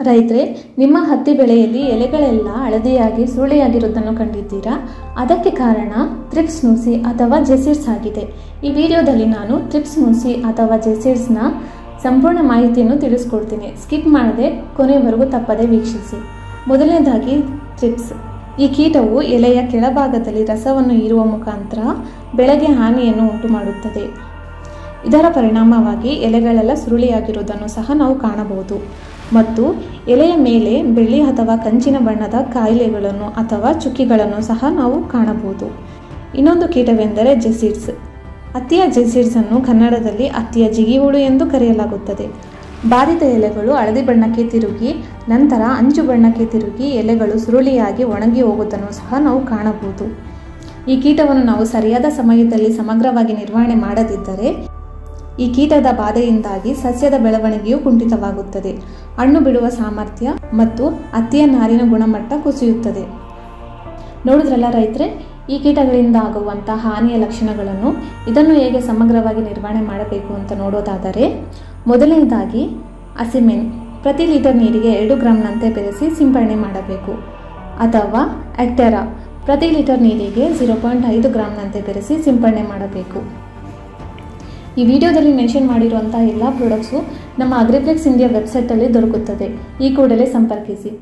ರೈತರೇ, ನಿಮ್ಮ ಹತ್ತಿ ಬೆಳೆಯಲ್ಲಿ ಎಲೆಗಳೆಲ್ಲ ಹಳದಿಯಾಗಿ ಸುರುಳಿಯಾಗಿರುವುದನ್ನು ಕಂಡಿದ್ದೀರಾ? ಅದಕ್ಕೆ ಕಾರಣ ಥ್ರಿಪ್ಸ್ ನುಸಿ ಅಥವಾ ಜೆಸಿಡ್ಸ್ ಆಗಿದೆ. ಈ ವಿಡಿಯೋದಲ್ಲಿ ನಾನು ಥ್ರಿಪ್ಸ್ ನುಸಿ ಅಥವಾ ಜೆಸಿಡ್ಸ್ನ ಸಂಪೂರ್ಣ ಮಾಹಿತಿಯನ್ನು ತಿಳಿಸ್ಕೊಡ್ತೀನಿ. ಸ್ಕಿಪ್ ಮಾಡದೆ ಕೊನೆಯವರೆಗೂ ತಪ್ಪದೆ ವೀಕ್ಷಿಸಿ. ಮೊದಲನೇದಾಗಿ ಥ್ರಿಪ್ಸ್. ಈ ಕೀಟವು ಎಲೆಯ ಕೆಳಭಾಗದಲ್ಲಿ ರಸವನ್ನು ಹೀರುವ ಮುಖಾಂತರ ಬೆಳೆಗೆ ಹಾನಿಯನ್ನು ಉಂಟು ಮಾಡುತ್ತದೆ. ಇದರ ಪರಿಣಾಮವಾಗಿ ಎಲೆಗಳೆಲ್ಲ ಸುರುಳಿಯಾಗಿರುವುದನ್ನು ಸಹ ನಾವು ಕಾಣಬಹುದು ಮತ್ತು ಎಲೆಯ ಮೇಲೆ ಬೆಳ್ಳಿ ಅಥವಾ ಕಂಚಿನ ಬಣ್ಣದ ಕಾಯಿಲೆಗಳನ್ನು ಅಥವಾ ಚುಕ್ಕಿಗಳನ್ನು ಸಹ ನಾವು ಕಾಣಬಹುದು. ಇನ್ನೊಂದು ಕೀಟವೆಂದರೆ ಜೆಸಿಡ್ಸ್. ಹತ್ತಿಯ ಜೆಸಿಡ್ಸನ್ನು ಕನ್ನಡದಲ್ಲಿ ಹತ್ತಿಯ ಜಿಗಿಹುಳು ಎಂದು ಕರೆಯಲಾಗುತ್ತದೆ. ಬಾಧಿತ ಎಲೆಗಳು ಹಳದಿ ಬಣ್ಣಕ್ಕೆ ತಿರುಗಿ ನಂತರ ಅಂಚು ಬಣ್ಣಕ್ಕೆ ತಿರುಗಿ ಎಲೆಗಳು ಸುರುಳಿಯಾಗಿ ಒಣಗಿ ಹೋಗುವುದನ್ನು ಸಹ ನಾವು ಕಾಣಬಹುದು. ಈ ಕೀಟವನ್ನು ನಾವು ಸರಿಯಾದ ಸಮಯದಲ್ಲಿ ಸಮಗ್ರವಾಗಿ ನಿರ್ವಹಣೆ ಮಾಡದಿದ್ದರೆ ಈ ಕೀಟದ ಬಾಧೆಯಿಂದಾಗಿ ಸಸ್ಯದ ಬೆಳವಣಿಗೆಯು ಕುಂಠಿತವಾಗುತ್ತದೆ, ಹಣ್ಣು ಬಿಡುವ ಸಾಮರ್ಥ್ಯ ಮತ್ತು ಹತ್ತಿಯ ನಾರಿನ ಗುಣಮಟ್ಟ ಕುಸಿಯುತ್ತದೆ. ನೋಡಿದ್ರಲ್ಲ ರೈತರೇ, ಈ ಕೀಟಗಳಿಂದ ಆಗುವಂತಹ ಹಾನಿಯ ಲಕ್ಷಣಗಳನ್ನು. ಇದನ್ನು ಹೇಗೆ ಸಮಗ್ರವಾಗಿ ನಿರ್ವಹಣೆ ಮಾಡಬೇಕು ಅಂತ ನೋಡೋದಾದರೆ, ಮೊದಲನೇದಾಗಿ ಅಸಿಮೆನ್ ಪ್ರತಿ ಲೀಟರ್ ನೀರಿಗೆ 2 ಗ್ರಾಂನಂತೆ ಬೆರೆಸಿ ಸಿಂಪಡಣೆ ಮಾಡಬೇಕು. ಅಥವಾ ಆಕ್ಟೆರಾ ಪ್ರತಿ ಲೀಟರ್ ನೀರಿಗೆ 0.5 ಗ್ರಾಂನಂತೆ ಬೆರೆಸಿ ಸಿಂಪಡಣೆ ಮಾಡಬೇಕು. ಈ ವಿಡಿಯೋದಲ್ಲಿ ಮೆನ್ಷನ್ ಮಾಡಿರುವಂತಹ ಎಲ್ಲ ಪ್ರಾಡಕ್ಟ್ಸು ನಮ್ಮ ಅಗ್ರಿಪ್ಲೆಕ್ಸ್ ಇಂಡಿಯಾ ವೆಬ್ಸೈಟಲ್ಲಿ ದೊರಕುತ್ತದೆ. ಈ ಕೂಡಲೇ ಸಂಪರ್ಕಿಸಿ.